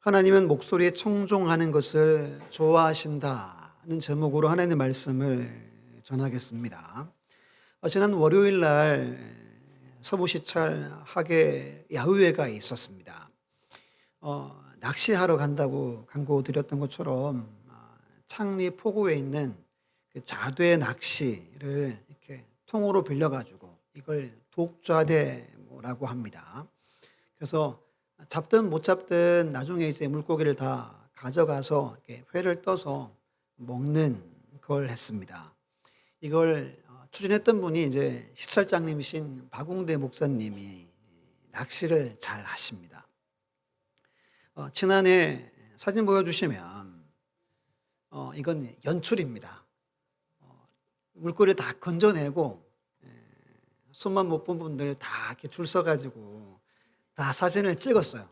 하나님은 목소리에 청종하는 것을 좋아하신다는 제목으로 하나님의 말씀을 전하겠습니다. 지난 월요일 날 서부시찰 학예 야유회가 있었습니다. 낚시하러 간다고 광고 드렸던 것처럼 창리 포구에 있는 그 좌대 낚시를 이렇게 통으로 빌려가지고 이걸 독좌대라고 합니다. 그래서 잡든 못 잡든 나중에 이제 물고기를 다 가져가서 이렇게 회를 떠서 먹는 걸 했습니다. 이걸 추진했던 분이 이제 시찰장님이신 박웅대 목사님이 낚시를 잘 하십니다. 지난해 사진 보여주시면 이건 연출입니다. 물고기를 다 건져내고 손만 못 본 분들 다 이렇게 줄 서가지고 다 사진을 찍었어요.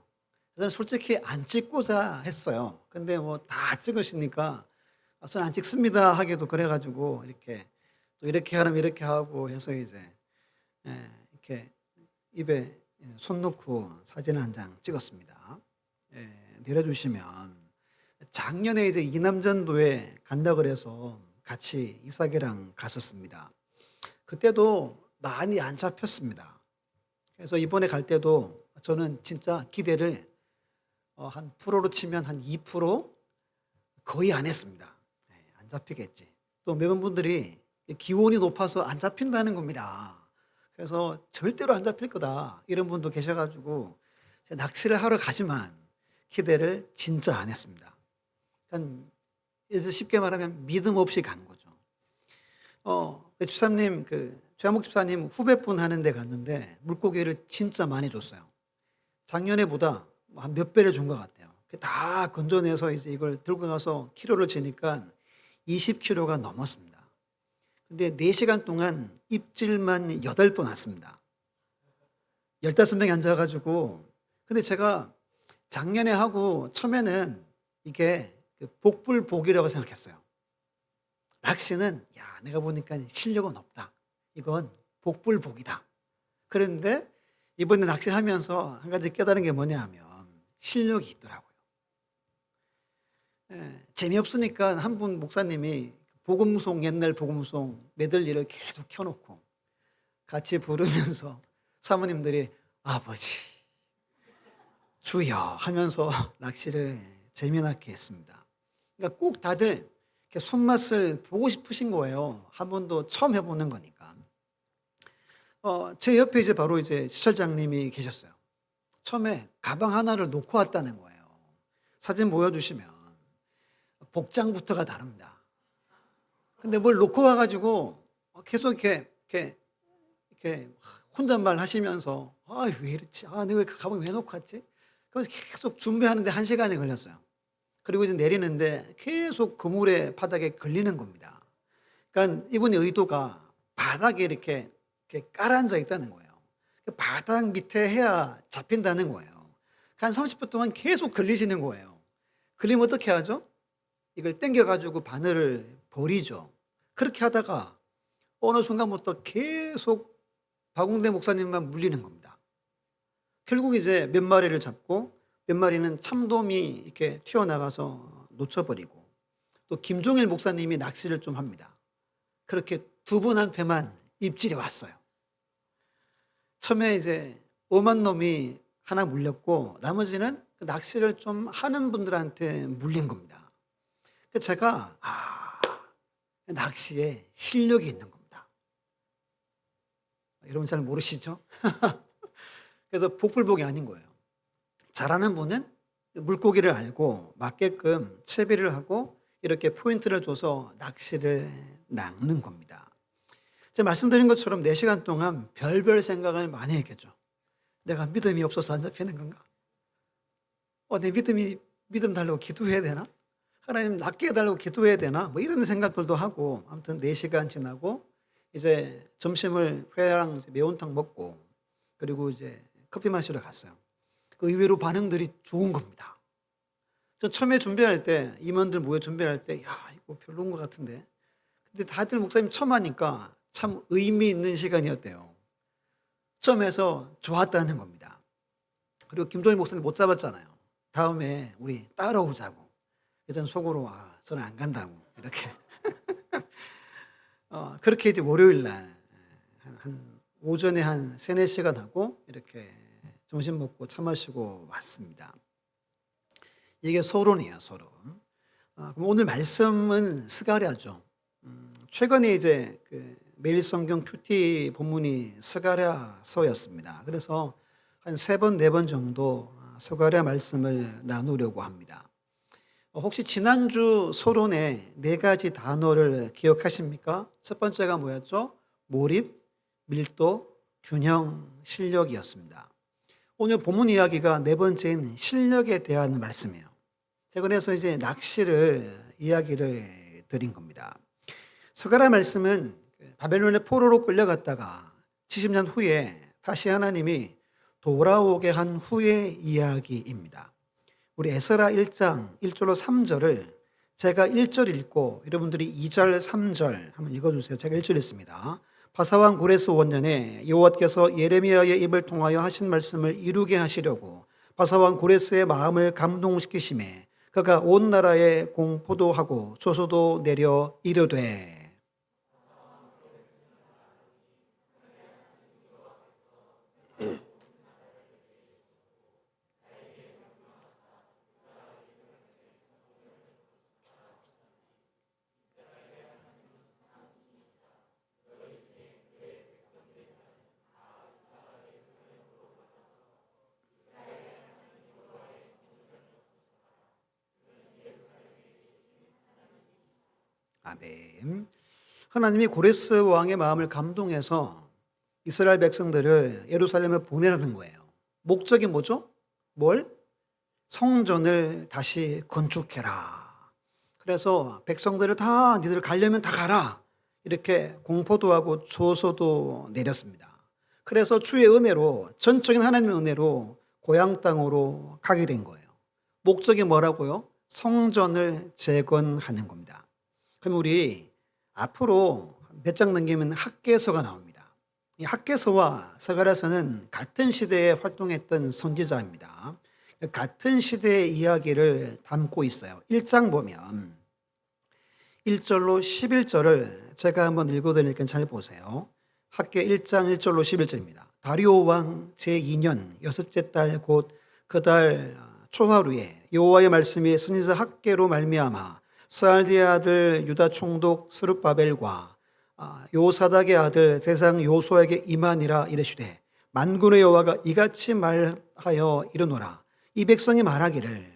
저는 솔직히 안 찍고자 했어요. 근데 뭐 다 찍으시니까 저는 안 찍습니다 하기도 그래가지고 이렇게 또 이렇게 하면 이렇게 하고 해서 이제 이렇게 입에 손 넣고 사진 한 장 찍었습니다. 내려주시면 작년에 이제 이남전도에 간다 그래서 같이 이삭이랑 갔었습니다. 그때도 많이 안 잡혔습니다. 그래서 이번에 갈 때도 저는 진짜 기대를 한 프로로 치면 한 2% 거의 안 했습니다. 안 잡히겠지. 또 몇몇 분들이 기온이 높아서 안 잡힌다는 겁니다. 그래서 절대로 안 잡힐 거다 이런 분도 계셔가지고 낚시를 하러 가지만 기대를 진짜 안 했습니다. 그러니까 쉽게 말하면 믿음 없이 간 거죠. 집사님 최한목 집사님 후배분 하는 데 갔는데 물고기를 진짜 많이 줬어요. 작년에보다 한 몇 배를 준 것 같아요. 다 건져내서 이제 이걸 들고 가서 키로를 재니까 20kg가 넘었습니다. 근데 4시간 동안 입질만 8번 왔습니다. 15명이 앉아가지고. 근데 제가 작년에 하고 처음에는 이게 복불복이라고 생각했어요. 낚시는 내가 보니까 실력은 없다. 이건 복불복이다. 그런데 이번에 낚시하면서 한 가지 깨달은 게 뭐냐 하면 실력이 있더라고요. 재미없으니까 한 분 목사님이 복음송, 옛날 복음송 메들리를 계속 켜놓고 같이 부르면서 사모님들이 아버지, 주여 하면서 낚시를 재미나게 했습니다. 그러니까 꼭 다들 이렇게 손맛을 보고 싶으신 거예요. 한 번도 처음 해보는 거니까. 제 옆에 이제 바로 이제 시찰장님이 계셨어요. 처음에 가방 하나를 놓고 왔다는 거예요. 사진 보여주시면 복장부터가 다릅니다. 근데 뭘 놓고 와가지고 계속 이렇게 혼잣말 하시면서 왜 이렇지? 내가 왜 그 가방 왜 놓고 왔지? 그래서 계속 준비하는데 1시간이 걸렸어요. 그리고 이제 내리는데 계속 그물의 바닥에 걸리는 겁니다. 그러니까 이분의 의도가 바닥에 이렇게 깔아앉아 있다는 거예요. 바닥 밑에 해야 잡힌다는 거예요. 한 30분 동안 계속 걸리시는 거예요. 걸리면 어떻게 하죠? 이걸 당겨가지고 바늘을 버리죠. 그렇게 하다가 어느 순간부터 계속 박웅대 목사님만 물리는 겁니다. 결국 이제 몇 마리를 잡고 몇 마리는 참돔이 이렇게 튀어나가서 놓쳐버리고 또 김종일 목사님이 낚시를 좀 합니다. 그렇게 두 분한테만 입질이 왔어요. 처음에 이제 엄한 놈이 하나 물렸고 나머지는 낚시를 좀 하는 분들한테 물린 겁니다. 그래서 제가 낚시에 실력이 있는 겁니다. 여러분 잘 모르시죠? 그래서 복불복이 아닌 거예요. 잘하는 분은 물고기를 알고 맞게끔 채비를 하고 이렇게 포인트를 줘서 낚시를 낚는 겁니다. 제가 말씀드린 것처럼 4시간 동안 별별 생각을 많이 했겠죠. 내가 믿음이 없어서 안 잡히는 건가? 내 믿음 달라고 기도해야 되나? 하나님 낫게 해달라고 기도해야 되나? 뭐 이런 생각들도 하고 아무튼 4시간 지나고 이제 점심을 회랑 매운탕 먹고 그리고 이제 커피 마시러 갔어요. 의외로 반응들이 좋은 겁니다. 저 처음에 준비할 때 임원들 모여 준비할 때 이거 별로인 것 같은데 근데 다들 목사님 처음 하니까 참 의미 있는 시간이었대요. 처음에서 좋았다는 겁니다. 그리고 김종일 목사님 못 잡았잖아요. 다음에 우리 따라오자고. 그전 속으로 저는 안 간다고 이렇게 그렇게 이제 월요일 날 한 오전에 한 3-4시간 하고 이렇게 점심 먹고 차 마시고 왔습니다. 이게 서론이에요, 서론. 그럼 오늘 말씀은 스가랴죠. 최근에 이제 그 매일 성경 큐티 본문이 스가랴서였습니다. 그래서 한 3번, 4번 정도 스가랴 말씀을 나누려고 합니다. 혹시 지난주 서론에 4가지 단어를 기억하십니까? 첫 번째가 뭐였죠? 몰입, 밀도, 균형, 실력이었습니다. 오늘 본문 이야기가 4번째인 실력에 대한 말씀이에요. 제가 그래서 이제 낚시를 이야기를 드린 겁니다. 스가랴 말씀은 바벨론의 포로로 끌려갔다가 70년 후에 다시 하나님이 돌아오게 한 후의 이야기입니다. 우리 에스라 1장 1절로 3절을 제가 1절 읽고 여러분들이 2절, 3절 한번 읽어주세요. 제가 1절 읽습니다. 바사왕 고레스 원년에 여호와께서 예레미야의 입을 통하여 하신 말씀을 이루게 하시려고 바사왕 고레스의 마음을 감동시키심에 그가 온 나라에 공포도 하고 조소도 내려 이르되 아멘. 하나님이 고레스 왕의 마음을 감동해서 이스라엘 백성들을 예루살렘에 보내라는 거예요. 목적이 뭐죠? 뭘? 성전을 다시 건축해라. 그래서 백성들을 다 니들 가려면 다 가라. 이렇게 공포도 하고 조소도 내렸습니다. 그래서 주의 은혜로, 전적인 하나님의 은혜로 고향 땅으로 가게 된 거예요. 목적이 뭐라고요? 성전을 재건하는 겁니다. 그럼 우리 앞으로 몇 장 넘기면 학개서가 나옵니다. 이 학개서와 스가랴서는 같은 시대에 활동했던 선지자입니다. 같은 시대의 이야기를 담고 있어요. 1장 보면 1절로 11절을 제가 한번 읽어드리니까 잘 보세요. 학개 1장 1절로 11절입니다. 다리오 왕 제2년 여섯째 달 곧 그 달 초하루에 여호와의 말씀이 선지자 학개로 말미암아 스알디의 아들 유다 총독 스룹바벨과 요사닥의 아들 대상 요수아에게 임하니라 이르시되 만군의 여호와가 이같이 말하여 이르노라. 이 백성이 말하기를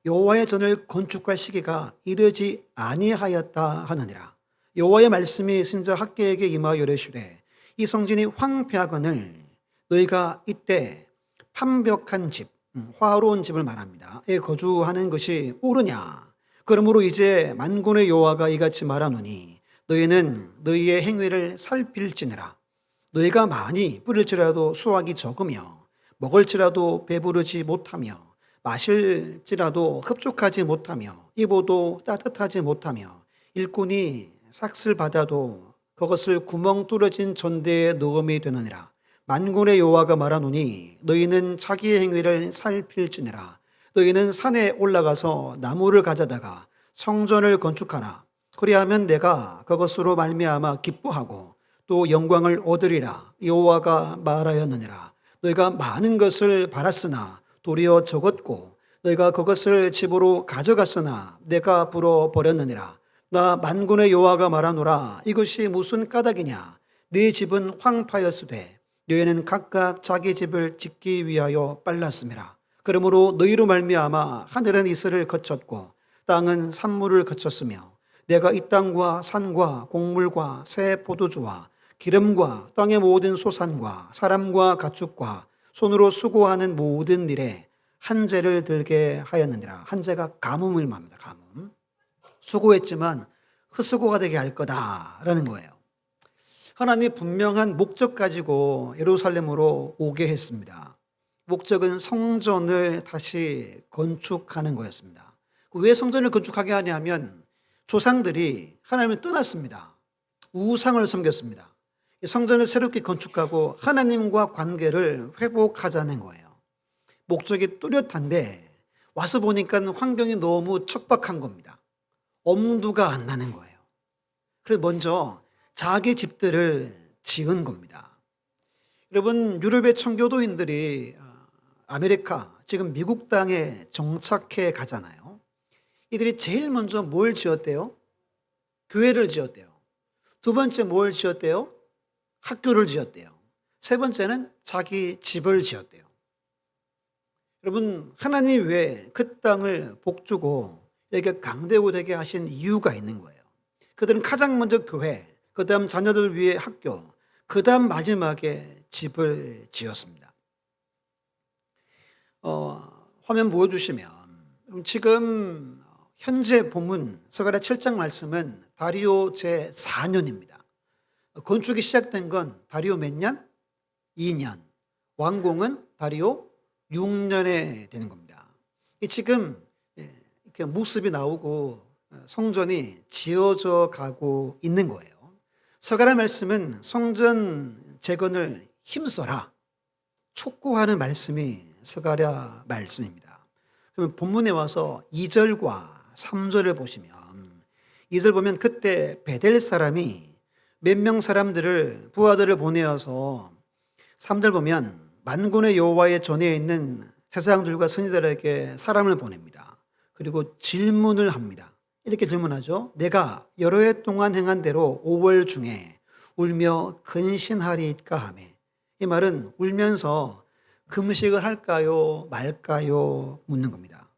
여호와의 전을 건축할 시기가 이르지 아니하였다 하느니라. 여호와의 말씀이 선지자 학개에게 임하여 이르시되 이 성전이 황폐하거늘 너희가 이때 판벽한 집 화로운 집을 말합니다. 에 거주하는 것이 옳으냐? 그러므로 이제 만군의 여호와가 이같이 말하노니 너희는 너희의 행위를 살필지니라. 너희가 많이 뿌릴지라도 수확이 적으며 먹을지라도 배부르지 못하며 마실지라도 흡족하지 못하며 입어도 따뜻하지 못하며 일꾼이 삭슬 받아도 그것을 구멍 뚫어진 전대에 넣음이 되느니라. 만군의 여호와가 말하노니 너희는 자기의 행위를 살필지니라. 너희는 산에 올라가서 나무를 가져다가 성전을 건축하라. 그리하면 내가 그것으로 말미암아 기뻐하고 또 영광을 얻으리라. 여호와가 말하였느니라. 너희가 많은 것을 바랐으나 도리어 적었고 너희가 그것을 집으로 가져갔으나 내가 불어버렸느니라. 나 만군의 여호와가 말하노라. 이것이 무슨 까닭이냐? 네 집은 황파였으되 너희는 각각 자기 집을 짓기 위하여 빨랐음이라. 그러므로 너희로 말미암아 하늘은 이슬을 거쳤고 땅은 산물을 거쳤으며 내가 이 땅과 산과 곡물과 새 포도주와 기름과 땅의 모든 소산과 사람과 가축과 손으로 수고하는 모든 일에 한재를 들게 하였느니라. 한재가 가뭄을 말합니다. 가뭄. 수고했지만 헛수고가 되게 할 거다라는 거예요. 하나님이 분명한 목적 가지고 예루살렘으로 오게 했습니다. 목적은 성전을 다시 건축하는 거였습니다. 왜 성전을 건축하게 하냐면 조상들이 하나님을 떠났습니다. 우상을 섬겼습니다. 성전을 새롭게 건축하고 하나님과 관계를 회복하자는 거예요. 목적이 뚜렷한데 와서 보니까 환경이 너무 척박한 겁니다. 엄두가 안 나는 거예요. 그래서 먼저 자기 집들을 지은 겁니다. 여러분, 유럽의 청교도인들이 아메리카, 지금 미국 땅에 정착해 가잖아요. 이들이 제일 먼저 뭘 지었대요? 교회를 지었대요. 두 번째 뭘 지었대요? 학교를 지었대요. 세 번째는 자기 집을 지었대요. 여러분, 하나님이 왜 그 땅을 복주고 이렇게 강대고 되게 하신 이유가 있는 거예요. 그들은 가장 먼저 교회, 그 다음 자녀들 위해 학교, 그 다음 마지막에 집을 지었습니다. 화면 보여주시면 지금 현재 본문 스가랴 7장 말씀은 다리오 제4년입니다. 건축이 시작된 건 다리오 몇 년? 2년. 완공은 다리오 6년에 되는 겁니다. 지금 이렇게 모습이 나오고 성전이 지어져 가고 있는 거예요. 스가랴 말씀은 성전 재건을 힘써라 촉구하는 말씀이 스가랴 말씀입니다. 그러면 본문에 와서 2절과 3절을 보시면 2절 보면 그때 베델 사람이 몇 명 사람들을 부하들을 보내어서 3절 보면 만군의 여호와의 전에 있는 제사장들과 선지자들에게 사람을 보냅니다. 그리고 질문을 합니다. 이렇게 질문하죠. 내가 여러 해 동안 행한 대로 5월 중에 울며 근신하리까 하며, 이 말은 울면서 금식을 할까요 말까요 묻는 겁니다.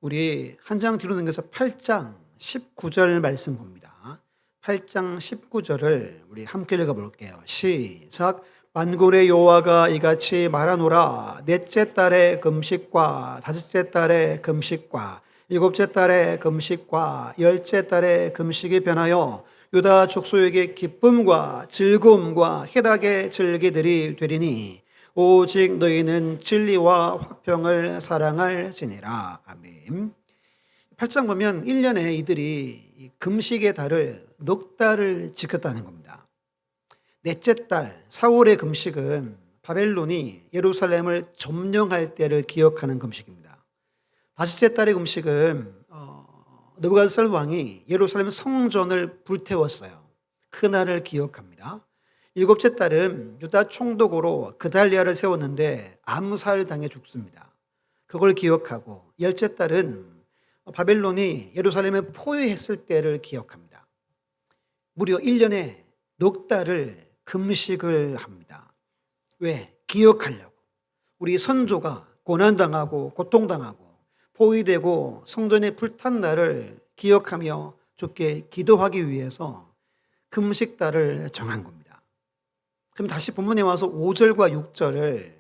우리 한 장 뒤로 넘겨서 8장 19절 말씀 봅니다. 8장 19절을 우리 함께 읽어볼게요. 시작. 만군의 여호와가 이같이 말하노라. 넷째 달의 금식과 다섯째 달의 금식과 일곱째 달의 금식과 열째 달의 금식이 변하여 유다 족속에게 기쁨과 즐거움과 희락의 절기들이 되리니 오직 너희는 진리와 화평을 사랑할지니라. 아멘. 8장 보면 1년에 이들이 금식의 달을 넉 달을 지켰다는 겁니다. 넷째 달 4월의 금식은 바벨론이 예루살렘을 점령할 때를 기억하는 금식입니다. 다섯째 달의 금식은 느부갓네살 왕이 예루살렘 성전을 불태웠어요. 그날을 기억합니다. 일곱째 달은 유다 총독으로 그달리아를 세웠는데 암살당해 죽습니다. 그걸 기억하고, 열째 달은 바벨론이 예루살렘에 포위했을 때를 기억합니다. 무려 1년에 넉 달을 금식을 합니다. 왜? 기억하려고. 우리 선조가 고난당하고 고통당하고 포위되고 성전에 불탄 날을 기억하며 주께 기도하기 위해서 금식달을 정한 겁니다. 그럼 다시 본문에 와서 5절과 6절을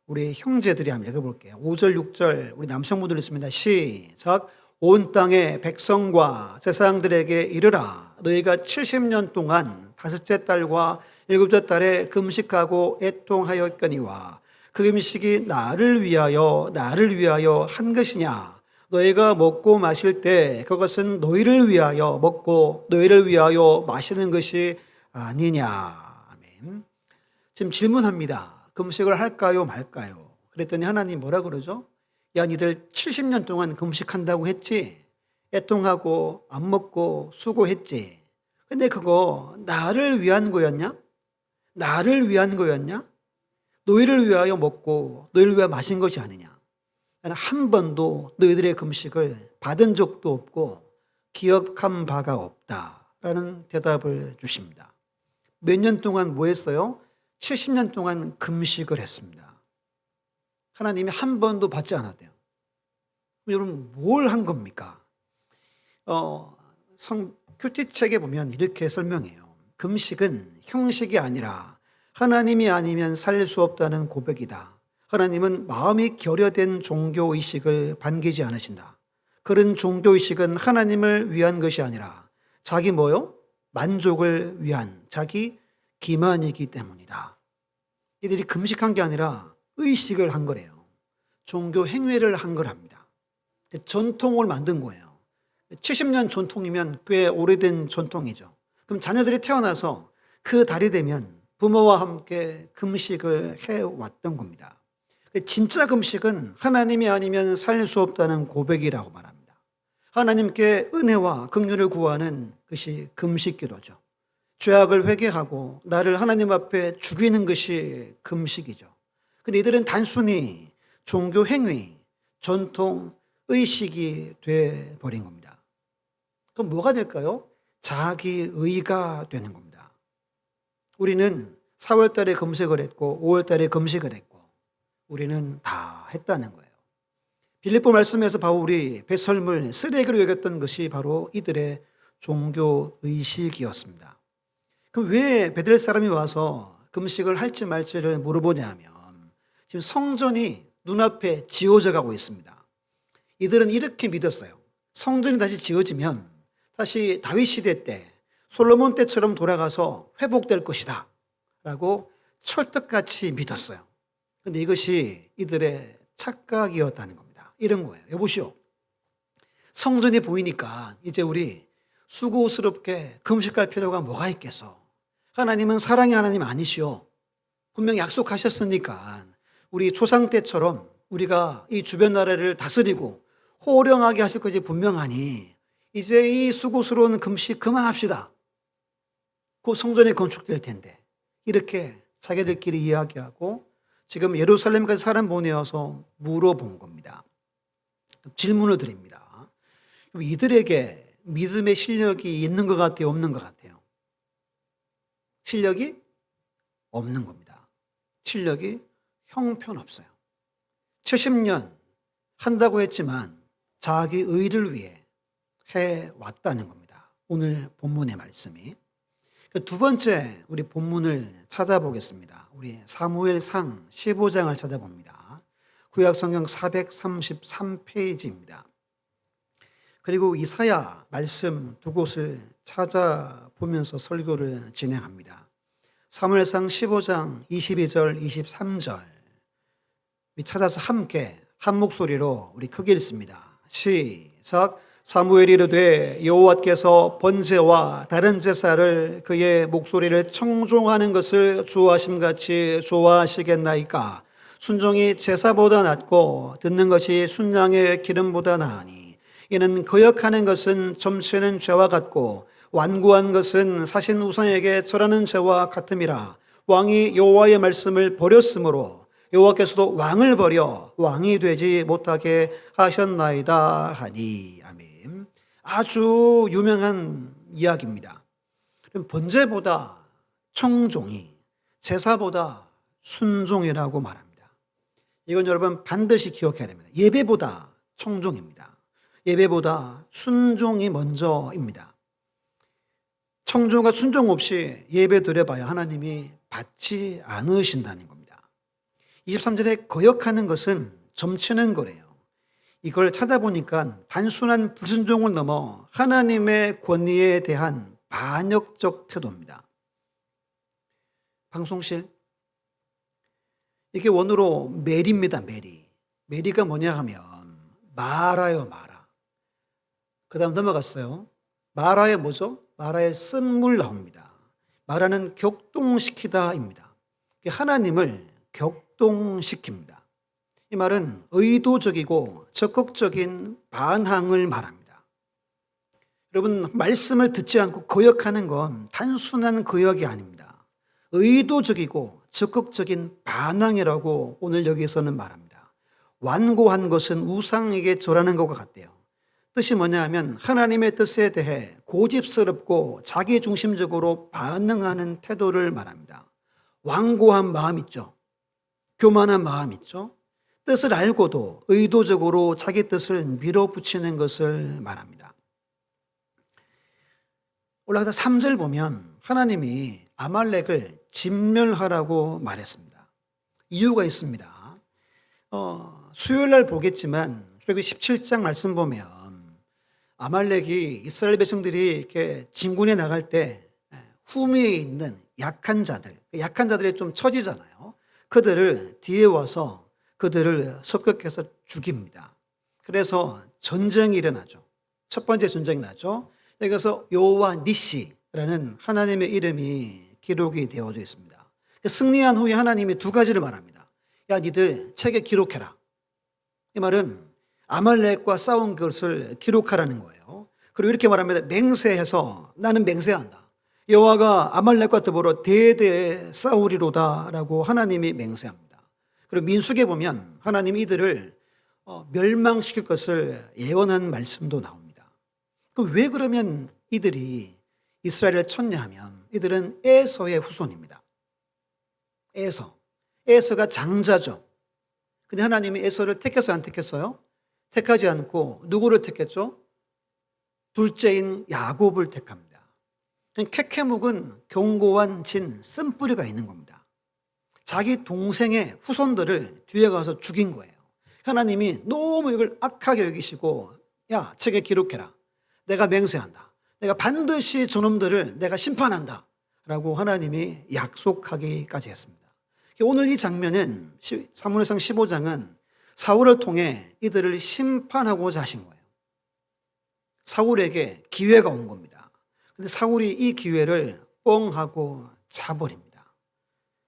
우리 형제들이 한번 읽어볼게요. 5절, 6절 우리 남성분들 있습니다. 시작. 온 땅의 백성과 제사장들에게 이르라. 너희가 70년 동안 다섯째 달과 일곱째 달에 금식하고 애통하였거니와 그 금식이 나를 위하여 한 것이냐. 너희가 먹고 마실 때 그것은 너희를 위하여 먹고 너희를 위하여 마시는 것이 아니냐. 아멘. 지금 질문합니다. 금식을 할까요 말까요? 그랬더니 하나님 뭐라 그러죠? 야, 니들 70년 동안 금식한다고 했지? 애통하고 안 먹고 수고했지? 근데 그거 나를 위한 거였냐? 나를 위한 거였냐? 너희를 위하여 먹고 너희를 위하여 마신 것이 아니냐? 나는 한 번도 너희들의 금식을 받은 적도 없고 기억한 바가 없다라는 대답을 주십니다. 몇 년 동안 뭐 했어요? 70년 동안 금식을 했습니다. 하나님이 한 번도 받지 않았대요. 여러분 뭘 한 겁니까? 큐티책에 보면 이렇게 설명해요. 금식은 형식이 아니라 하나님이 아니면 살 수 없다는 고백이다. 하나님은 마음이 결여된 종교의식을 반기지 않으신다. 그런 종교의식은 하나님을 위한 것이 아니라 자기 뭐요? 만족을 위한 자기 기만이기 때문이다. 이들이 금식한 게 아니라 의식을 한 거래요. 종교 행위를 한 거랍니다. 전통을 만든 거예요. 70년 전통이면 꽤 오래된 전통이죠. 그럼 자녀들이 태어나서 그 달이 되면 부모와 함께 금식을 해왔던 겁니다. 진짜 금식은 하나님이 아니면 살 수 없다는 고백이라고 말합니다. 하나님께 은혜와 긍휼을 구하는 것이 금식 기도죠. 죄악을 회개하고 나를 하나님 앞에 죽이는 것이 금식이죠. 근데 이들은 단순히 종교 행위, 전통, 의식이 돼버린 겁니다. 그럼 뭐가 될까요? 자기 의가 되는 겁니다. 우리는 4월 달에 금식을 했고 5월 달에 금식을 했고 우리는 다 했다는 거예요. 빌립보 말씀에서 바울이 배설물, 쓰레기로 여겼던 것이 바로 이들의 종교 의식이었습니다. 그럼 왜 베델 사람이 와서 금식을 할지 말지를 물어보냐면 지금 성전이 눈앞에 지어져 가고 있습니다. 이들은 이렇게 믿었어요. 성전이 다시 지어지면 다시 다윗 시대 때 솔로몬 때처럼 돌아가서 회복될 것이다 라고 철떡같이 믿었어요. 그런데 이것이 이들의 착각이었다는 겁니다. 이런 거예요. 여보시오, 성전이 보이니까 이제 우리 수고스럽게 금식할 필요가 뭐가 있겠어. 하나님은 사랑의 하나님 아니시오. 분명히 약속하셨으니까 우리 조상 때처럼 우리가 이 주변 나라를 다스리고 호령하게 하실 것이 분명하니 이제 이 수고스러운 금식 그만합시다. 그 성전이 건축될 텐데 이렇게 자기들끼리 이야기하고 지금 예루살렘까지 사람 보내어서 물어본 겁니다. 질문을 드립니다. 이들에게 믿음의 실력이 있는 것 같아요? 없는 것 같아요? 실력이 없는 겁니다. 실력이 형편없어요. 70년 한다고 했지만 자기 의를 위해 해왔다는 겁니다. 오늘 본문의 말씀이. 두 번째 우리 본문을 찾아보겠습니다. 우리 사무엘상 15장을 찾아봅니다. 구약성경 433페이지입니다. 그리고 이사야 말씀 두 곳을 찾아보면서 설교를 진행합니다. 사무엘상 15장 22절 23절 찾아서 함께 한 목소리로 우리 크게 읽습니다. 시작. 사무엘이 이르되 여호와께서 번제와 다른 제사를 그의 목소리를 청종하는 것을 좋아하심같이 좋아하시겠나이까. 순종이 제사보다 낫고 듣는 것이 순양의 기름보다 나으니 이는 거역하는 것은 점치는 죄와 같고 완고한 것은 사신 우상에게 절하는 죄와 같음이라. 왕이 여호와의 말씀을 버렸으므로 여호와께서도 왕을 버려 왕이 되지 못하게 하셨나이다 하니. 아멘. 아주 유명한 이야기입니다. 번제보다 청종이 제사보다 순종이라고 말합니다. 이건 여러분 반드시 기억해야 됩니다. 예배보다 청종입니다. 예배보다 순종이 먼저입니다. 청종과 순종 없이 예배 드려봐야 하나님이 받지 않으신다는 겁니다. 23절에 거역하는 것은 점치는 거래요. 이걸 찾아보니까 단순한 불순종을 넘어 하나님의 권위에 대한 반역적 태도입니다. 방송실, 이게 원어로 메리입니다. 메리. 메리가 뭐냐 하면 마라요, 마라. 그 다음 넘어갔어요. 마라의 뭐죠? 마라의 쓴물 나옵니다. 마라는 격동시키다입니다. 하나님을 격동시킵니다. 이 말은 의도적이고 적극적인 반항을 말합니다. 여러분, 말씀을 듣지 않고 거역하는 건 단순한 거역이 아닙니다. 의도적이고 적극적인 반항이라고 오늘 여기서는 말합니다. 완고한 것은 우상에게 절하는 것과 같대요. 뜻이 뭐냐 하면 하나님의 뜻에 대해 고집스럽고 자기중심적으로 반응하는 태도를 말합니다. 완고한 마음 있죠. 교만한 마음 있죠. 뜻을 알고도 의도적으로 자기 뜻을 밀어붙이는 것을 말합니다. 올라가다 3절 보면 하나님이 아말렉을 진멸하라고 말했습니다. 이유가 있습니다. 수요일 날 보겠지만 출애굽기 17장 말씀 보면 아말렉이 이스라엘 백성들이 이렇게 진군에 나갈 때 후미에 있는 약한 자들이 좀 처지잖아요. 그들을 뒤에 와서 그들을 섭격해서 죽입니다. 그래서 전쟁이 일어나죠. 첫 번째 전쟁이 나죠. 여기서 여호와 니시라는 하나님의 이름이 기록이 되어져 있습니다. 승리한 후에 하나님이 두 가지를 말합니다. 야, 니들 책에 기록해라. 이 말은 아말렉과 싸운 것을 기록하라는 거예요. 그리고 이렇게 말합니다. 맹세해서 나는 맹세한다. 여호와가 아말렉과 더불어 대대에 싸우리로다라고 하나님이 맹세합니다. 그리고 민수기에 보면 하나님이 이들을 멸망시킬 것을 예언한 말씀도 나옵니다. 그럼 왜 그러면 이들이 이스라엘을 쳤냐하면 이들은 에서의 후손입니다. 에서가 장자죠. 근데 하나님이 에서를 택했어요, 안 택했어요? 택하지 않고 누구를 택했죠? 둘째인 야곱을 택합니다. 쾌쾌묵은 견고한 진 쓴뿌리가 있는 겁니다. 자기 동생의 후손들을 뒤에 가서 죽인 거예요. 하나님이 너무 이걸 악하게 여기시고 야, 책에 기록해라. 내가 맹세한다. 내가 반드시 저놈들을 내가 심판한다 라고 하나님이 약속하기까지 했습니다. 오늘 이 장면은 사무엘상 15장은 사울을 통해 이들을 심판하고자 하신 거예요. 사울에게 기회가 온 겁니다. 근데 사울이 이 기회를 뻥 하고 자버립니다.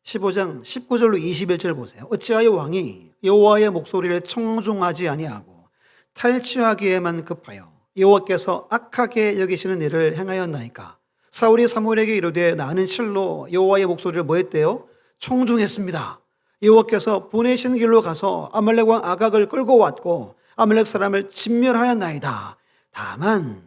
15장 19절로 21절 보세요. 어찌하여 왕이 여호와의 목소리를 청종하지 아니하고 탈취하기에만 급하여 여호와께서 악하게 여기시는 일을 행하였나이까. 사울이 사무엘에게 이르되 나는 실로 여호와의 목소리를 뭐 했대요? 청종했습니다. 여호와께서 보내신 길로 가서 아말렉 왕 아각을 끌고 왔고 아말렉 사람을 진멸하였나이다. 다만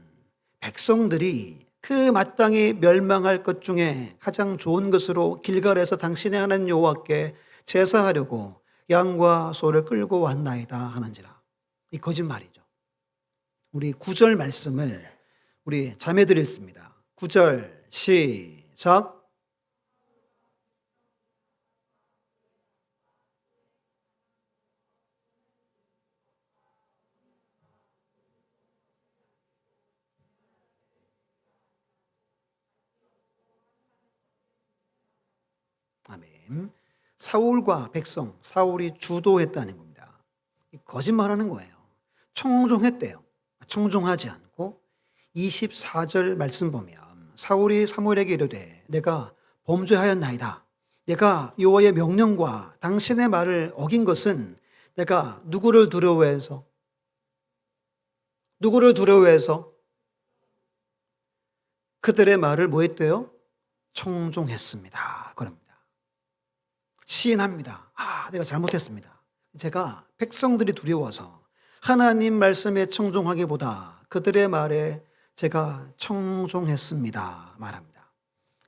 백성들이 그 마땅히 멸망할 것 중에 가장 좋은 것으로 길갈에서 당신의 하나님 여호와께 제사하려고 양과 소를 끌고 왔나이다 하는지라. 이 거짓말이죠. 우리 9절 말씀을 우리 자매들이 읽습니다. 9절 시작. 아멘. 사울과 백성, 사울이 주도했다는 겁니다. 거짓말하는 거예요. 청종했대요. 청종하지 않고 24절 말씀 보면 사울이 사무엘에게 이르되 내가 범죄하였나이다. 내가 여호와의 명령과 당신의 말을 어긴 것은 내가 누구를 두려워해서 그들의 말을 뭐 했대요? 청종했습니다. 그럽니다. 시인합니다. 내가 잘못했습니다. 제가 백성들이 두려워서 하나님 말씀에 청종하기보다 그들의 말에 제가 청종했습니다. 말합니다.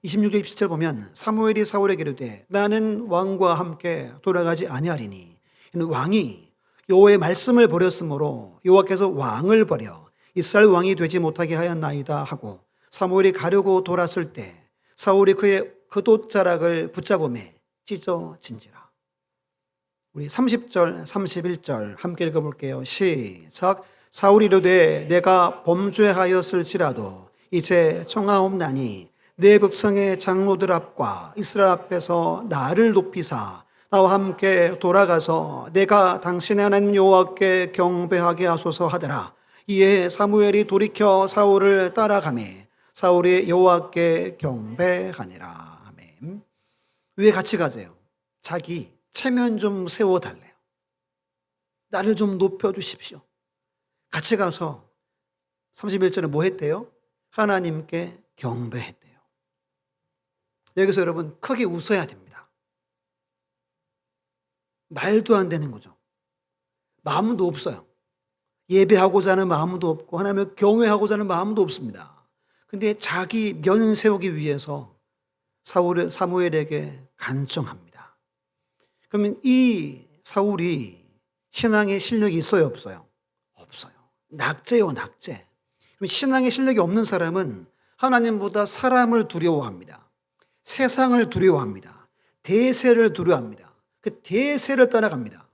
26절 27절 보면 사무엘이 사울에게 이르되 나는 왕과 함께 돌아가지 아니하리니 왕이 여호와의 말씀을 버렸으므로 여호와께서 왕을 버려 이스라엘 왕이 되지 못하게 하였나이다 하고 사무엘이 가려고 돌았을 때 사울이 그의 겉옷자락을 붙잡음에 찢어진지라. 우리 30절 31절 함께 읽어볼게요. 시작. 사울이 이르되 내가 범죄하였을지라도 이제 청하옵나니 내 백성의 장로들 앞과 이스라엘 앞에서 나를 높이사 나와 함께 돌아가서 내가 당신의 하나님 여호와께 경배하게 하소서 하더라. 이에 사무엘이 돌이켜 사울을 따라가매 사울이 여호와께 경배하니라. 아멘. 왜 같이 가세요? 자기 체면 좀 세워달래요. 나를 좀 높여주십시오. 같이 가서 31절에 뭐 했대요? 하나님께 경배했대요. 여기서 여러분 크게 웃어야 됩니다. 말도 안 되는 거죠. 마음도 없어요. 예배하고자 하는 마음도 없고 하나님을 경외하고자 하는 마음도 없습니다. 근데 자기 면 세우기 위해서 사무엘에게 간청합니다. 그러면 이 사울이 신앙의 실력이 있어요, 없어요? 없어요. 낙제요, 낙제. 그럼 신앙의 실력이 없는 사람은 하나님보다 사람을 두려워합니다. 세상을 두려워합니다. 대세를 두려워합니다. 그 대세를 따라갑니다.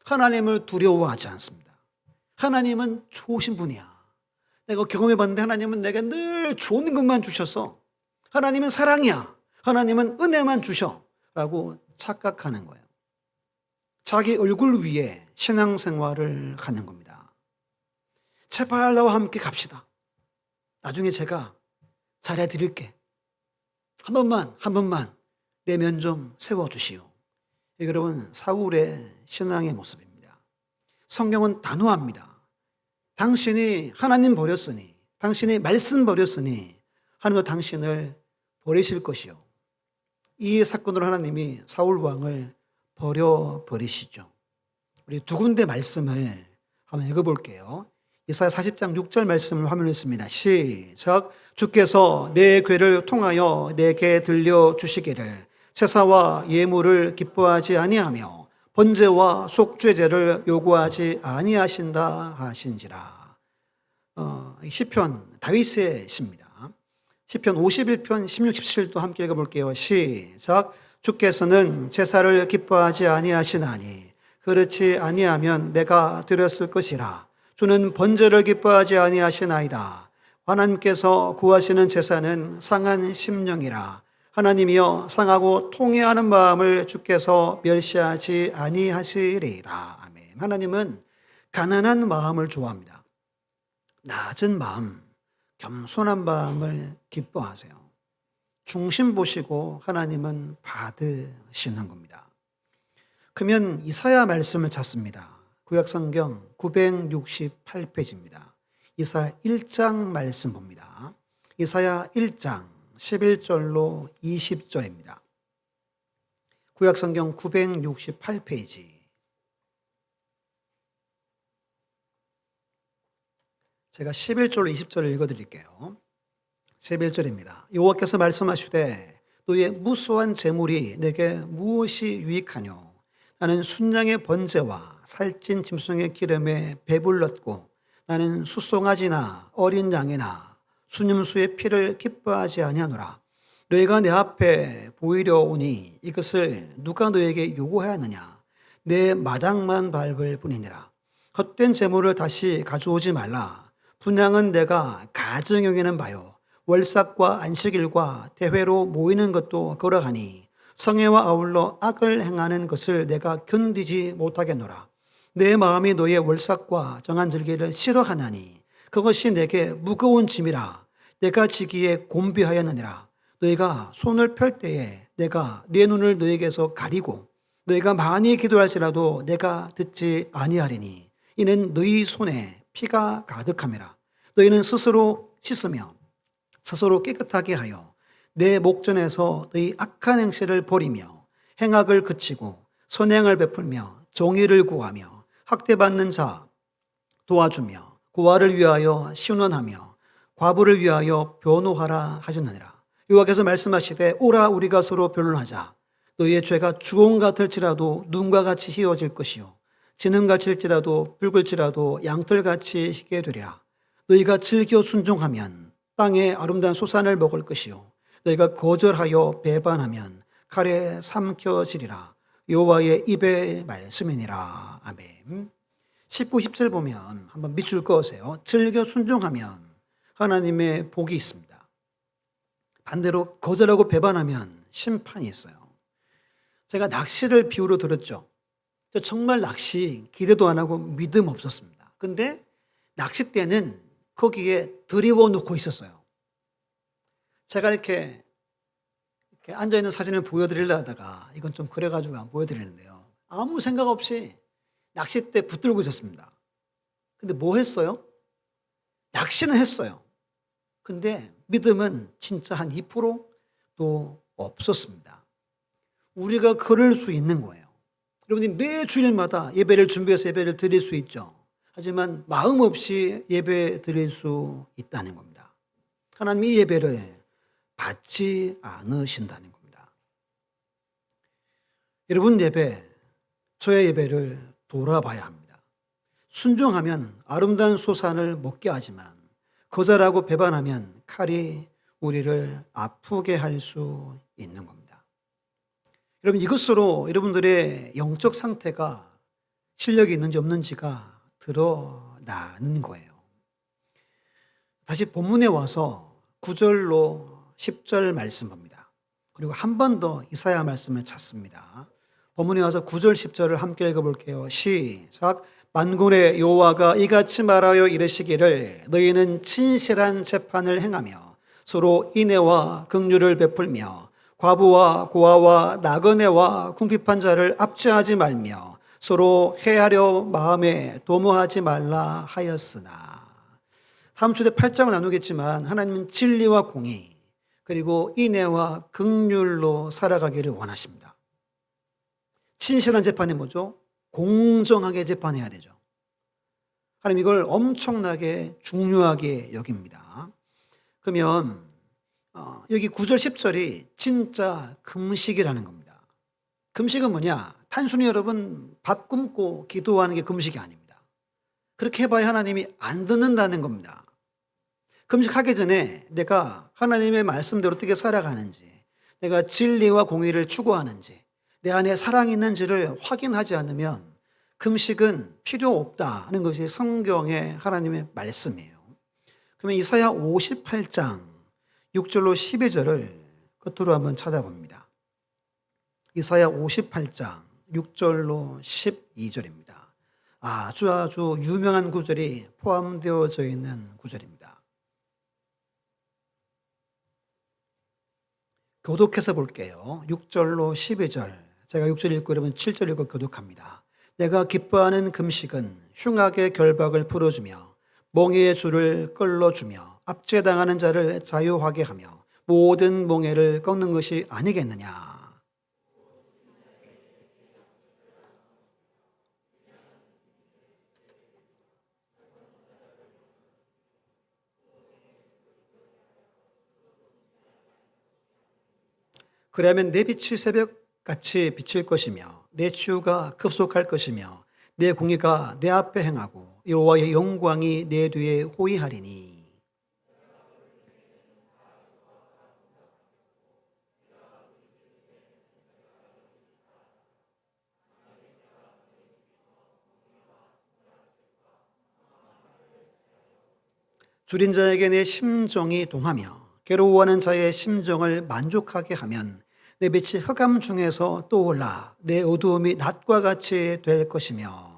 하나님을 두려워하지 않습니다. 하나님은 좋으신 분이야. 내가 경험해봤는데 하나님은 내게 늘 좋은 것만 주셔서 하나님은 사랑이야. 하나님은 은혜만 주셔. 라고 착각하는 거예요. 자기 얼굴 위에 신앙생활을 하는 겁니다. 제발 나와 함께 갑시다. 나중에 제가 잘해드릴게. 한 번만 내 면 좀 세워주시오. 여러분, 사울의 신앙의 모습입니다. 성경은 단호합니다. 당신이 하나님 버렸으니, 당신이 말씀 버렸으니 하나님도 당신을 버리실 것이요. 이 사건으로 하나님이 사울 왕을 버려버리시죠. 우리 두 군데 말씀을 한번 읽어볼게요. 이사야 40장 6절 말씀을 화면에 있습니다. 시작. 주께서 내 괴를 통하여 내게 들려주시기를 제사와 예물을 기뻐하지 아니하며 번제와 속죄제를 요구하지 아니하신다 하신지라. 시편 다윗의 시입니다. 시편 51편 16, 17도 함께 읽어볼게요. 시작. 주께서는 제사를 기뻐하지 아니하시나니 그렇지 아니하면 내가 드렸을 것이라. 주는 번제를 기뻐하지 아니하시나이다. 하나님께서 구하시는 제사는 상한 심령이라. 하나님이여 상하고 통회하는 마음을 주께서 멸시하지 아니하시리이다. 아멘. 하나님은 가난한 마음을 좋아합니다. 낮은 마음, 겸손한 마음을 기뻐하세요. 중심 보시고 하나님은 받으시는 겁니다. 그러면 이사야 말씀을 찾습니다. 구약성경 968페이지입니다. 이사야 1장 말씀 봅니다. 이사야 1장 11절로 20절입니다. 구약성경 968페이지. 제가 11절로 20절을 읽어드릴게요. 11절입니다. 여호와께서 말씀하시되 너의 무수한 재물이 내게 무엇이 유익하뇨? 나는 순양의 번제와 살찐 짐승의 기름에 배불렀고 나는 수송아지나 어린 양이나 순임수의 피를 기뻐하지 아니하노라. 너희가 내 앞에 보이려 오니 이것을 누가 너에게 요구하였느냐? 내 마당만 밟을 뿐이니라. 헛된 재물을 다시 가져오지 말라. 분향은 내가 가증 여기는 바요. 월삭과 안식일과 대회로 모이는 것도 거러하니 성회와 아울러 악을 행하는 것을 내가 견디지 못하겠노라. 내 마음이 너의 월삭과 정한 절기를 싫어하나니 그것이 내게 무거운 짐이라. 내가 지기에 곤비하였느니라. 너희가 손을 펼 때에 내가 내 눈을 너희에게서 가리고 너희가 많이 기도할지라도 내가 듣지 아니하리니 이는 너희 손에 피가 가득함이라. 너희는 스스로 씻으며 스스로 깨끗하게 하여 내 목전에서 너희 악한 행실을 버리며 행악을 그치고 선행을 베풀며 정의를 구하며 학대받는 자 도와주며 고아를 위하여 신원하며 과부를 위하여 변호하라 하셨느니라. 여호와께서 말씀하시되 오라 우리가 서로 변론하자. 너희의 죄가 주홍 같을지라도 눈과 같이 희어질 것이요 진흥같일지라도 붉을지라도 양털같이 희게 되리라. 너희가 즐겨 순종하면 땅의 아름다운 소산을 먹을 것이요 너희가 거절하여 배반하면 칼에 삼켜지리라. 여호와의 입의 말씀이니라. 아멘. 19, 10절 보면 한번 밑줄 그으세요. 즐겨 순종하면 하나님의 복이 있습니다. 반대로 거절하고 배반하면 심판이 있어요. 제가 낚시를 비유로 들었죠. 저 정말 낚시 기대도 안 하고 믿음 없었습니다. 근데 낚싯대는 거기에 들이워 놓고 있었어요. 제가 이렇게 앉아있는 사진을 보여드리려 하다가 이건 좀 그래가지고 안 보여드리는데요. 아무 생각 없이 낚싯대 붙들고 있었습니다. 근데 뭐 했어요? 낚시는 했어요. 근데 믿음은 진짜 한 2%도 없었습니다. 우리가 그럴 수 있는 거예요. 여러분이 매 주일마다 예배를 준비해서 예배를 드릴 수 있죠. 하지만 마음 없이 예배 드릴 수 있다는 겁니다. 하나님이 예배를 받지 않으신다는 겁니다. 여러분 예배, 저의 예배를 돌아봐야 합니다. 순종하면 아름다운 소산을 먹게 하지만 거절하고 배반하면 칼이 우리를 아프게 할 수 있는 겁니다. 여러분 이것으로 여러분들의 영적 상태가 실력이 있는지 없는지가 드러나는 거예요. 다시 본문에 와서 9절로 10절 말씀 봅니다. 그리고 한 번 더 이사야 말씀을 찾습니다. 본문에 와서 9절 10절을 함께 읽어볼게요. 시작. 만군의 여호와가 이같이 말하여 이르시기를 너희는 진실한 재판을 행하며 서로 인애와 긍휼을 베풀며 과부와 고아와 나그네와 궁핍한 자를 압제하지 말며 서로 해하려 마음에 도모하지 말라 하였으나. 다음 주에 8장을 나누겠지만 하나님은 진리와 공의 그리고 인애와 긍휼로 살아가기를 원하십니다. 진실한 재판이 뭐죠? 공정하게 재판해야 되죠. 하나님 이걸 엄청나게 중요하게 여깁니다. 그러면 여기 9절 10절이 진짜 금식이라는 겁니다. 금식은 뭐냐? 단순히 여러분 밥 굶고 기도하는 게 금식이 아닙니다. 그렇게 해봐야 하나님이 안 듣는다는 겁니다. 금식하기 전에 내가 하나님의 말씀대로 어떻게 살아가는지, 내가 진리와 공의를 추구하는지, 내 안에 사랑이 있는지를 확인하지 않으면 금식은 필요 없다는 것이 성경의 하나님의 말씀이에요. 그러면 이사야 58장 6절로 12절을 끝으로 한번 찾아봅니다. 이사야 58장 6절로 12절입니다. 아주 유명한 구절이 포함되어져 있는 구절입니다. 교독해서 볼게요. 6절로 12절. 제가 6절 읽고 여러분 7절 읽고 교독합니다. 내가 기뻐하는 금식은 흉악의 결박을 풀어주며 몽해의 줄을 끌어주며 압제당하는 자를 자유하게 하며 모든 몽해를 꺾는 것이 아니겠느냐. 그러면 내 빛이 새벽같이 비칠 것이며 내 치유가 급속할 것이며 내 공의가 내 앞에 행하고 여호와의 영광이 내 뒤에 호위하리니. 줄인 자에게 내 심정이 동하며 괴로워하는 자의 심정을 만족하게 하면 내 빛이 흑암 중에서 떠올라 내 어두움이 낮과 같이 될 것이며.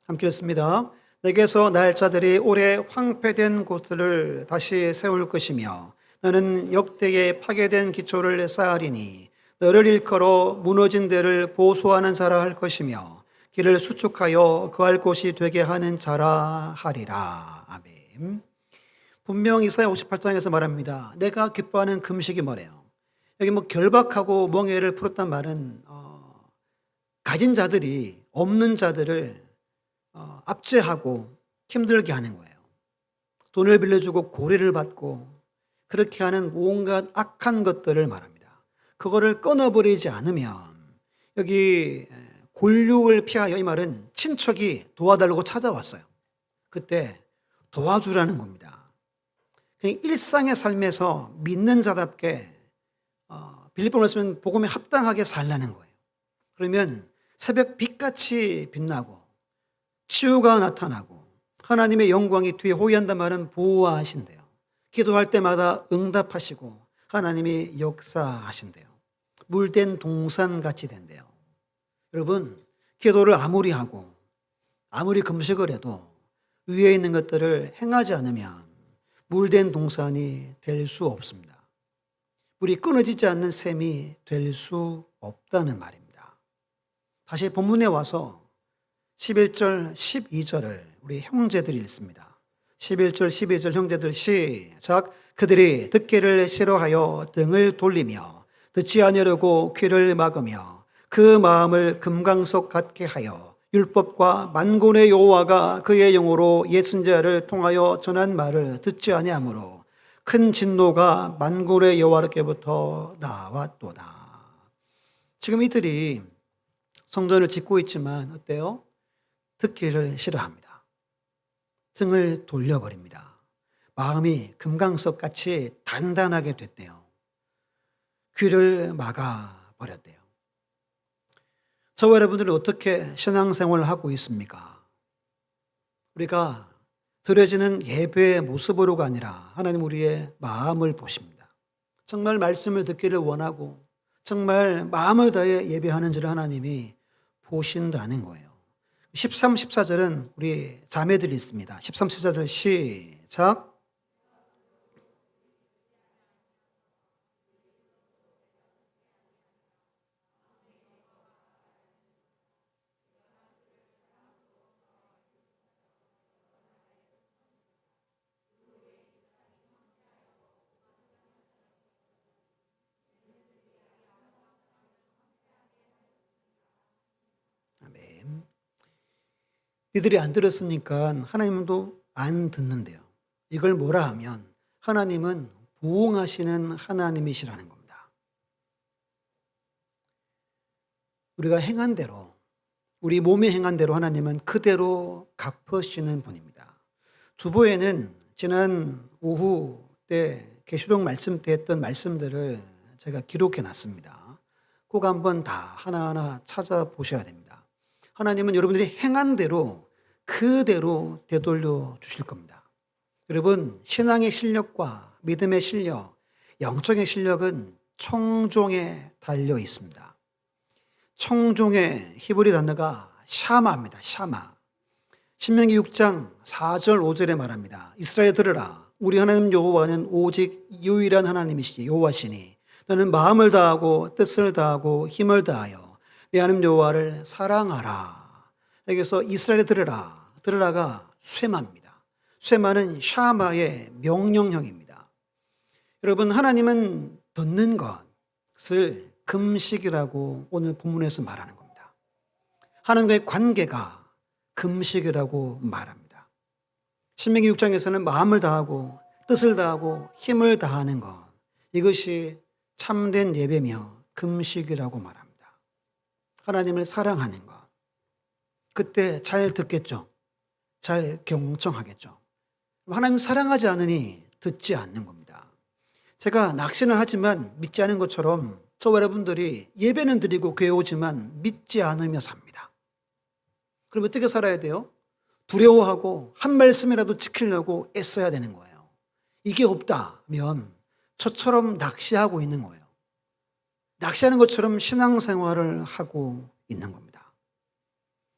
함께 읽습니다. 내게서 날 자들이 오래 황폐된 곳들을 다시 세울 것이며 너는 역대의 파괴된 기초를 쌓으리니 너를 일컬어 무너진 데를 보수하는 자라 할 것이며 길을 수축하여 거할 곳이 되게 하는 자라 하리라. 아멘. 분명 이사야 58장에서 말합니다. 내가 기뻐하는 금식이 뭐래요? 여기 결박하고 멍에를 풀었단 말은 가진 자들이 없는 자들을 압제하고 힘들게 하는 거예요. 돈을 빌려주고 고리를 받고 그렇게 하는 온갖 악한 것들을 말합니다. 그거를 끊어버리지 않으면 여기 곤륙을 피하여 이 말은 친척이 도와달라고 찾아왔어요. 그때 도와주라는 겁니다. 일상의 삶에서 믿는 자답게 빌립보 말씀은 복음에 합당하게 살라는 거예요. 그러면 새벽 빛같이 빛나고 치유가 나타나고 하나님의 영광이 뒤에 호위한단 말은 보호하신대요. 기도할 때마다 응답하시고 하나님이 역사하신대요. 물된 동산같이 된대요. 여러분 기도를 아무리 하고 아무리 금식을 해도 위에 있는 것들을 행하지 않으면 물된 동산이 될 수 없습니다. 물이 끊어지지 않는 샘이 될 수 없다는 말입니다. 다시 본문에 와서 11절 12절을 우리 형제들이 읽습니다. 11절 12절 형제들 시작. 그들이 듣기를 싫어하여 등을 돌리며 듣지 아니하려고 귀를 막으며 그 마음을 금강석 같게 하여 율법과 만군의 여호와가 그의 영으로 옛 선지자를 통하여 전한 말을 듣지 아니하므로 큰 진노가 만군의 여호와께부터 나왔도다. 지금 이들이 성전을 짓고 있지만 어때요? 듣기를 싫어합니다. 등을 돌려버립니다. 마음이 금강석같이 단단하게 됐대요. 귀를 막아버렸대요. 저와 여러분들은 어떻게 신앙생활을 하고 있습니까? 우리가 드려지는 예배의 모습으로가 아니라 하나님 우리의 마음을 보십니다. 정말 말씀을 듣기를 원하고 정말 마음을 다해 예배하는지를 하나님이 보신다는 거예요. 13, 14절은 우리 자매들이 있습니다. 13, 14절 시작. 아멘. 니들이 안 들었으니까 하나님도 안 듣는데요. 이걸 뭐라 하면 하나님은 보응하시는 하나님이시라는 겁니다. 우리가 행한 대로, 우리 몸이 행한 대로 하나님은 그대로 갚으시는 분입니다. 주보에는 지난 오후 때 계시록 말씀 때 했던 말씀들을 제가 기록해 놨습니다. 꼭 한번 다 하나하나 찾아보셔야 됩니다. 하나님은 여러분들이 행한 대로 그대로 되돌려 주실 겁니다. 여러분, 신앙의 실력과 믿음의 실력, 영적인 실력은 청종에 달려 있습니다. 청종의 히브리 단어가 샤마입니다. 샤마. 신명기 6장 4절 5절에 말합니다. 이스라엘 들으라. 우리 하나님 여호와는 오직 유일한 하나님이시지 여호와시니 너는 마음을 다하고 뜻을 다하고 힘을 다하여 내 하나님 여호와를 사랑하라. 여기서 이스라엘 들으라. 들으라가 쇠마입니다. 쇠마는 샤마의 명령형입니다. 여러분, 하나님은 듣는 것을 금식이라고 오늘 본문에서 말하는 겁니다. 하나님과의 관계가 금식이라고 말합니다. 신명기 6장에서는 마음을 다하고 뜻을 다하고 힘을 다하는 것, 이것이 참된 예배며 금식이라고 말합니다. 하나님을 사랑하는 것. 그때 잘 듣겠죠. 잘 경청하겠죠. 하나님 사랑하지 않으니 듣지 않는 겁니다. 제가 낙신을 하지만 믿지 않은 것처럼 저와 여러분들이 예배는 드리고 교회 오지만 믿지 않으며 삽니다. 그럼 어떻게 살아야 돼요? 두려워하고 한 말씀이라도 지키려고 애써야 되는 거예요. 이게 없다면 저처럼 낚시하고 있는 거예요. 낚시하는 것처럼 신앙생활을 하고 있는 겁니다.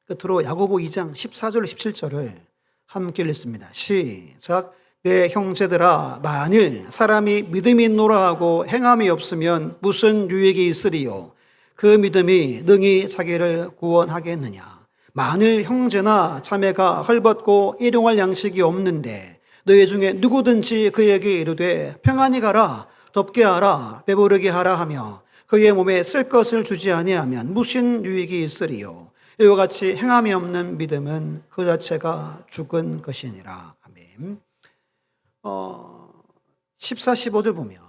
끝으로 야고보 2장 14절 17절을 함께 읽습니다. 시작. 내 형제들아, 만일 사람이 믿음이 있노라 하고 행함이 없으면 무슨 유익이 있으리요? 그 믿음이 능히 자기를 구원하겠느냐? 만일 형제나 자매가 헐벗고 일용할 양식이 없는데 너희 중에 누구든지 그에게 이르되 평안히 가라, 덥게 하라, 배부르게 하라 하며 그의 몸에 쓸 것을 주지 아니하면 무슨 유익이 있으리요? 이와 같이 행함이 없는 믿음은 그 자체가 죽은 것이니라. 아멘. 14, 15절 보면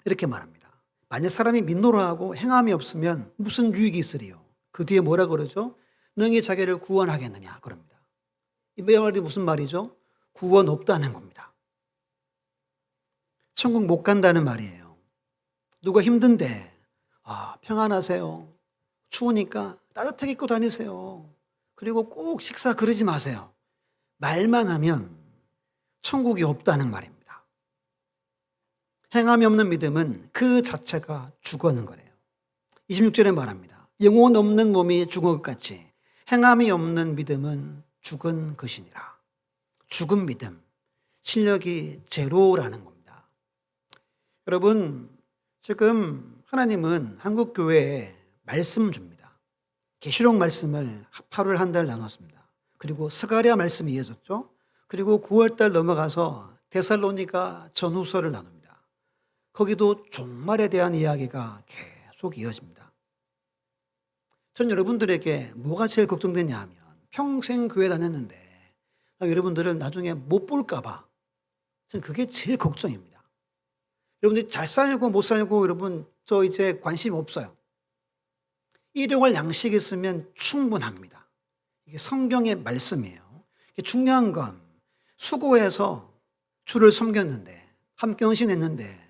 이렇게 말합니다. 만약 사람이 믿노라 하고 행함이 없으면 무슨 유익이 있으리요? 그 뒤에 뭐라 그러죠? 능히 자기를 구원하겠느냐 그럽니다. 이 말이 무슨 말이죠? 구원 없다는 겁니다. 천국 못 간다는 말이에요. 누가 힘든데 평안하세요. 추우니까 따뜻하게 입고 다니세요. 그리고 꼭 식사 그러지 마세요. 말만 하면 천국이 없다는 말입니다. 행함이 없는 믿음은 그 자체가 죽어는 거래요. 26절에 말합니다. 영혼 없는 몸이 죽은 것 같이 행함이 없는 믿음은 죽은 것이니라. 죽은 믿음, 실력이 제로라는 겁니다. 여러분, 지금 하나님은 한국교회에 말씀 줍니다. 계시록 말씀을 8월 한 달 나눴습니다. 그리고 스가랴 말씀이 이어졌죠. 그리고 9월달 넘어가서 데살로니가 전후서를 나눕니다. 거기도 종말에 대한 이야기가 계속 이어집니다. 전 여러분들에게 뭐가 제일 걱정되냐 하면 평생 교회 다녔는데 여러분들을 나중에 못 볼까 봐 저는 그게 제일 걱정입니다. 여러분들이 잘 살고 못 살고 여러분 저 이제 관심 없어요. 일용할 양식이 있으면 충분합니다. 이게 성경의 말씀이에요. 중요한 건 수고해서 주를 섬겼는데 함께 헌신했는데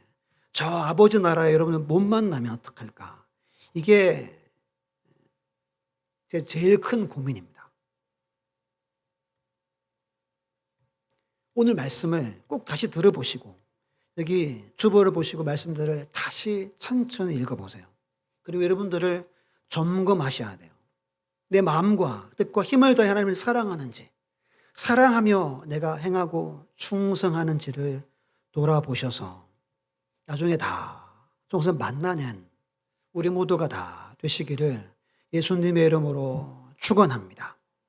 저 아버지 나라에 여러분을 못 만나면 어떡할까? 이게 제 제일 큰 고민입니다. 오늘 말씀을 꼭 다시 들어보시고 여기 주보를 보시고 말씀들을 다시 천천히 읽어보세요. 그리고 여러분들을 점검하셔야 돼요. 내 마음과 뜻과 힘을 다해 하나님을 사랑하는지, 사랑하며 내가 행하고 충성하는지를 돌아보셔서 나중에 다 정말 만나는 우리 모두가 다 되시기를 예수님의 이름으로 축원합니다.